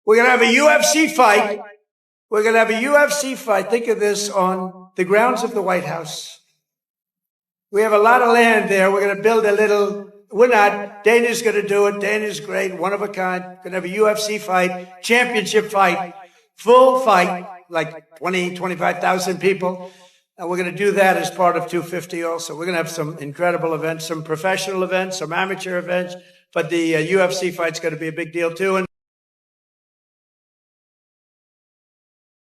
We're going to have a UFC fight. We're going to have a UFC fight. Think of this, on the grounds of the White House. We have a lot of land there. We're going to build a little, we're not, Dana's going to do it. Dana's great, one of a kind. Going to have a UFC fight, championship fight, full fight, like 20, 25,000 people. And we're going to do that as part of 250 also. We're going to have some incredible events, some professional events, some amateur events. But the UFC fight's going to be a big deal too. And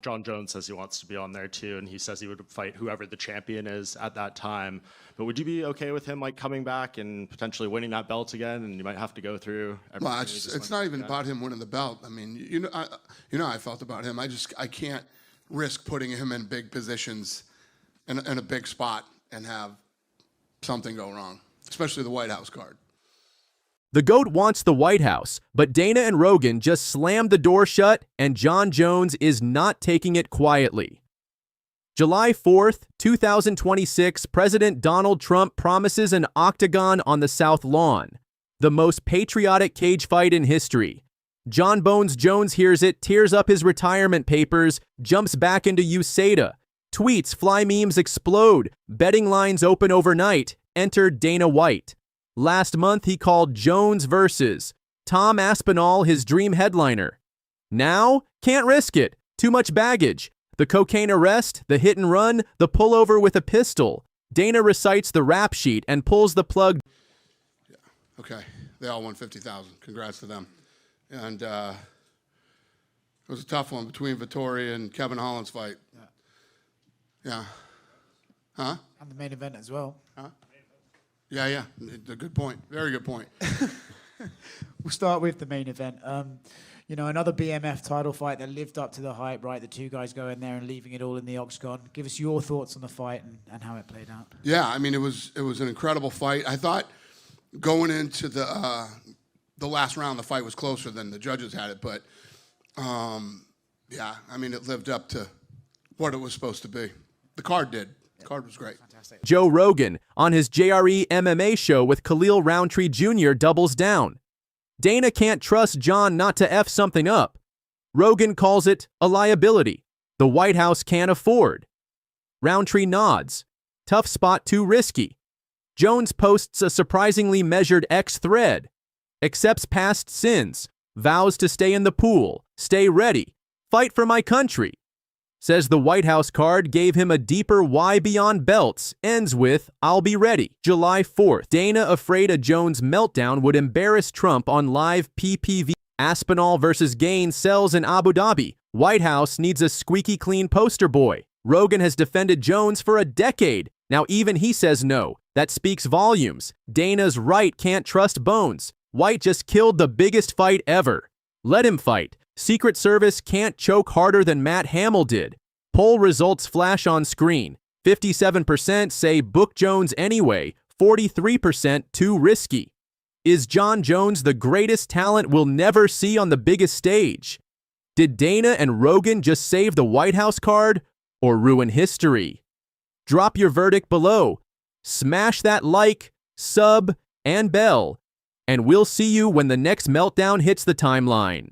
Jon Jones says he wants to be on there too, and he says he would fight whoever the champion is at that time. But would you be okay with him like coming back and potentially winning that belt again? And you might have to go through. Well, it's not even about him winning the belt. I mean, you know how I felt about him. I can't risk putting him in big positions in a big spot and have something go wrong, especially the White House card. The GOAT wants the White House, but Dana and Rogan just slammed the door shut, and Jon Jones is not taking it quietly. July 4th, 2026, President Donald Trump promises an octagon on the South Lawn, the most patriotic cage fight in history. Jon Bones Jones hears it, tears up his retirement papers, jumps back into USADA. Tweets fly memes explode, betting lines open overnight, enter Dana White. Last month, he called Jones versus Tom Aspinall his dream headliner. Now, can't risk it. Too much baggage. The cocaine arrest, the hit and run, the pullover with a pistol. Dana recites the rap sheet and pulls the plug. Yeah, okay. They all won 50,000. Congrats to them. And it was a tough one between Vettori and Kevin Holland's fight. Yeah. Huh? And the main event as well. Huh? Yeah. A good point. Very good point. We'll start with the main event. You know, another BMF title fight that lived up to the hype, right? The two guys going there and leaving it all in the octagon. Give us your thoughts on the fight and how it played out. Yeah, I mean, it was an incredible fight. I thought going into the last round, the fight was closer than the judges had it, but yeah, I mean, it lived up to what it was supposed to be. The card did. The card was great. Fantastic. Joe Rogan on his JRE MMA show with Khalil Roundtree Jr. doubles down. Dana can't trust Jon not to F something up. Rogan calls it a liability the White House can't afford. Roundtree nods. Tough spot, too risky. Jones posts a surprisingly measured X thread. Accepts past sins. Vows to stay in the pool. Stay ready. Fight for my country. Says the White House card gave him a deeper why beyond belts, ends with, I'll be ready. July 4th, Dana afraid a Jones meltdown would embarrass Trump on live PPV. Aspinall versus Gaines sells in Abu Dhabi. White House needs a squeaky clean poster boy. Rogan has defended Jones for a decade. Now even he says no. That speaks volumes. Dana's right, can't trust Bones. White just killed the biggest fight ever. Let him fight. Secret Service can't choke harder than Matt Hamill did. Poll results flash on screen. 57% say book Jones anyway. 43% too risky. Is Jon Jones the greatest talent we'll never see on the biggest stage? Did Dana and Rogan just save the White House card or ruin history? Drop your verdict below. Smash that like, sub, and bell. And we'll see you when the next meltdown hits the timeline.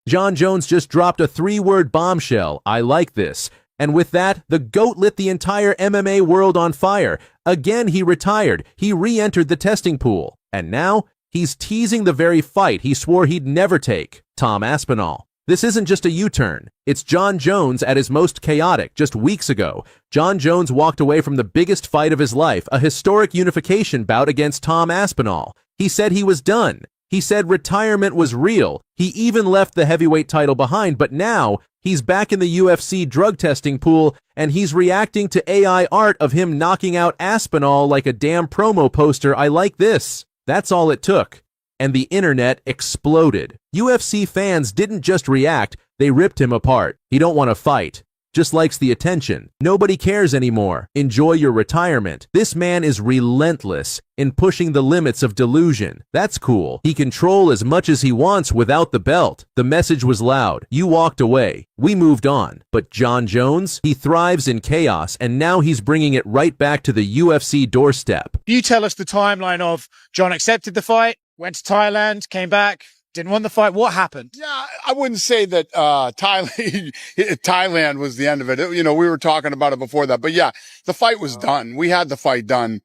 Jon Jones just dropped a 3-word bombshell. I like this. And with that, the GOAT lit the entire MMA world on fire. Again, he retired. He re-entered the testing pool. And now, he's teasing the very fight he swore he'd never take, Tom Aspinall. This isn't just a U-turn. It's Jon Jones at his most chaotic just weeks ago. Jon Jones walked away from the biggest fight of his life, a historic unification bout against Tom Aspinall. He said he was done. He said retirement was real. He even left the heavyweight title behind, but now he's back in the UFC drug testing pool, and he's reacting to AI art of him knocking out Aspinall like a damn promo poster. I like this. That's all it took. And the internet exploded. UFC fans didn't just react, they ripped him apart. He don't want to fight. Just likes the attention. Nobody cares anymore. Enjoy your retirement. This man is relentless in pushing the limits of delusion. That's cool. He can troll as much as he wants without the belt. The message was loud. You walked away. We moved on. But Jon Jones, he thrives in chaos, and now he's bringing it right back to the UFC doorstep. You tell us the timeline of Jon accepted the fight, went to Thailand, came back, Didn't want the fight. What happened? Yeah, I wouldn't say that Thailand was the end of it. You know, we were talking about it before that. But yeah, the fight was done. We had the fight done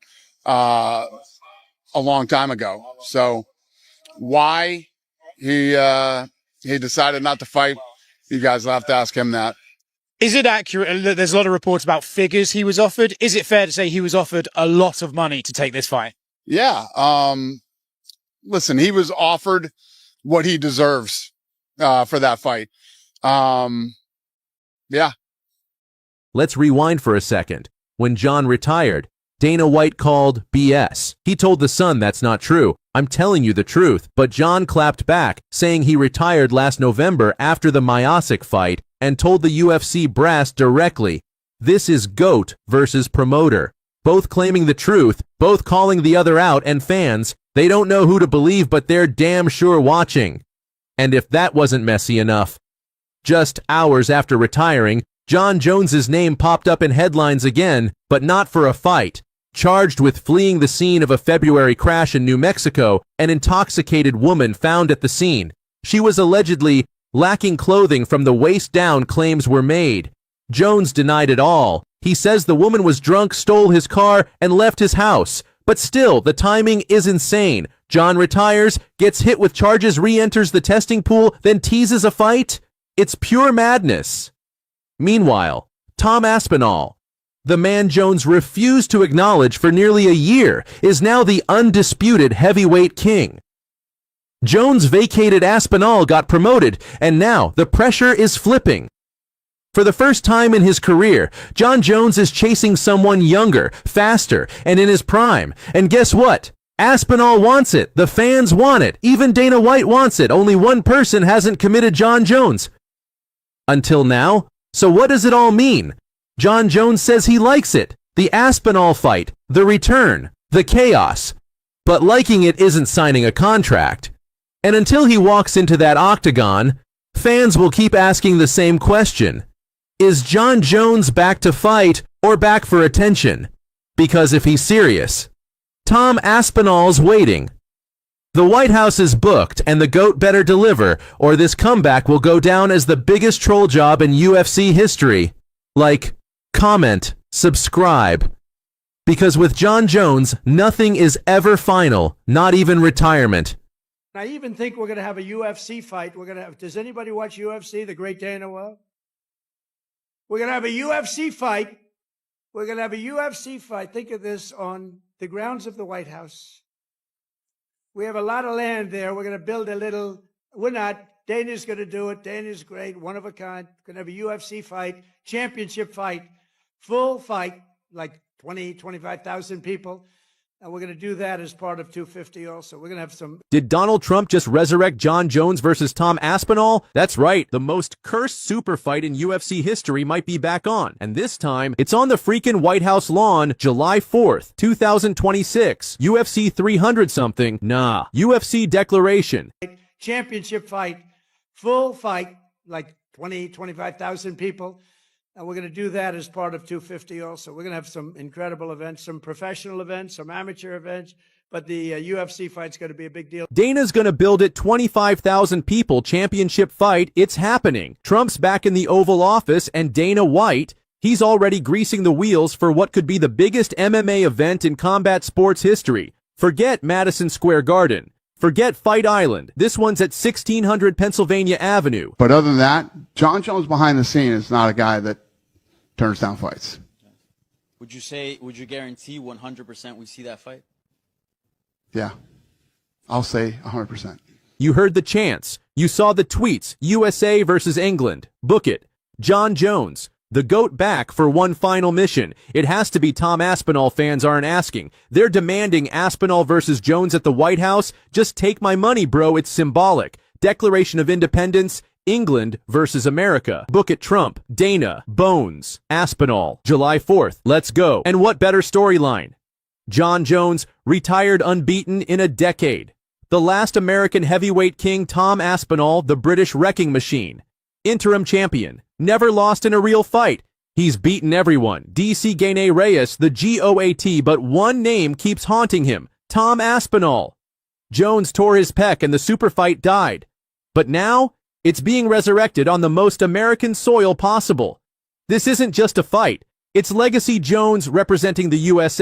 a long time ago. So why he decided not to fight, you guys will have to ask him that. Is it accurate? There's a lot of reports about figures he was offered. Is it fair to say he was offered a lot of money to take this fight? Yeah. Listen, he was offered what he deserves for that fight. Yeah. Let's rewind for a second. When Jon retired, Dana White called BS. He told The Sun that's not true. I'm telling you the truth. But Jon clapped back, saying he retired last November after the Myosic fight and told the UFC brass directly, this is GOAT versus promoter. Both claiming the truth, both calling the other out, and fans, they don't know who to believe, but they're damn sure watching. And if that wasn't messy enough, just hours after retiring, Jon Jones's name popped up in headlines again, but not for a fight. Charged with fleeing the scene of a February crash in New Mexico, an intoxicated woman found at the scene. She was allegedly lacking clothing from the waist down, claims were made. Jones denied it all. He says the woman was drunk, stole his car, and left his house. But still, the timing is insane. Jon retires, gets hit with charges, re-enters the testing pool, then teases a fight. It's pure madness. Meanwhile, Tom Aspinall, the man Jones refused to acknowledge for nearly a year, is now the undisputed heavyweight king. Jones vacated, Aspinall got promoted, and now the pressure is flipping. For the first time in his career, Jon Jones is chasing someone younger, faster, and in his prime. And guess what? Aspinall wants it. The fans want it. Even Dana White wants it. Only one person hasn't committed Jon Jones. Until now. So what does it all mean? Jon Jones says he likes it. The Aspinall fight, the return, the chaos. But liking it isn't signing a contract. And until he walks into that octagon, fans will keep asking the same question. Is Jon Jones back to fight or back for attention? Because if he's serious, Tom Aspinall's waiting. The White House is booked and the GOAT better deliver, or this comeback will go down as the biggest troll job in UFC history. Like, comment, subscribe. Because with Jon Jones, nothing is ever final, not even retirement. I even think we're going to have a UFC fight. Does anybody watch UFC, the great Dana White? We're going to have a UFC fight. We're going to have a UFC fight. Think of this, on the grounds of the White House. We have a lot of land there. We're going to build a little, we're not, Dana's going to do it. Dana's great, one of a kind. Going to have a UFC fight, championship fight, full fight, like 20, 25,000 people. And we're going to do that as part of 250 also. We're going to have some... Did Donald Trump just resurrect Jon Jones versus Tom Aspinall? That's right. The most cursed super fight in UFC history might be back on. And this time, it's on the freaking White House lawn, July 4th, 2026. UFC 300-something. Nah. UFC declaration. Championship fight, full fight, like 20, 25,000 people. And we're going to do that as part of 250 also. We're going to have some incredible events, some professional events, some amateur events, but the UFC fight's going to be a big deal. Dana's going to build it 25,000 people championship fight. It's happening. Trump's back in the Oval Office, and Dana White, he's already greasing the wheels for what could be the biggest MMA event in combat sports history. Forget Madison Square Garden. Forget Fight Island. This one's at 1600 Pennsylvania Avenue. But other than that, Jon Jones behind the scene is not a guy that turns down fights. Would you guarantee 100% we see that fight? Yeah. I'll say 100%. You heard the chants. You saw the tweets. USA versus England. Book it. Jon Jones. The GOAT back for one final mission. It has to be Tom Aspinall, fans aren't asking. They're demanding Aspinall versus Jones at the White House. Just take my money, bro. It's symbolic. Declaration of Independence. England versus America. Book it. Trump, Dana, Bones, Aspinall. July 4th. Let's go. And what better storyline? Jon Jones, retired unbeaten in a decade. The last American heavyweight king, Tom Aspinall, the British wrecking machine. Interim champion. Never lost in a real fight. He's beaten everyone. DC Gane Reyes, the GOAT, but one name keeps haunting him. Tom Aspinall. Jones tore his pec and the super fight died. But now, it's being resurrected on the most American soil possible. This isn't just a fight. It's Legacy Jones representing the USA.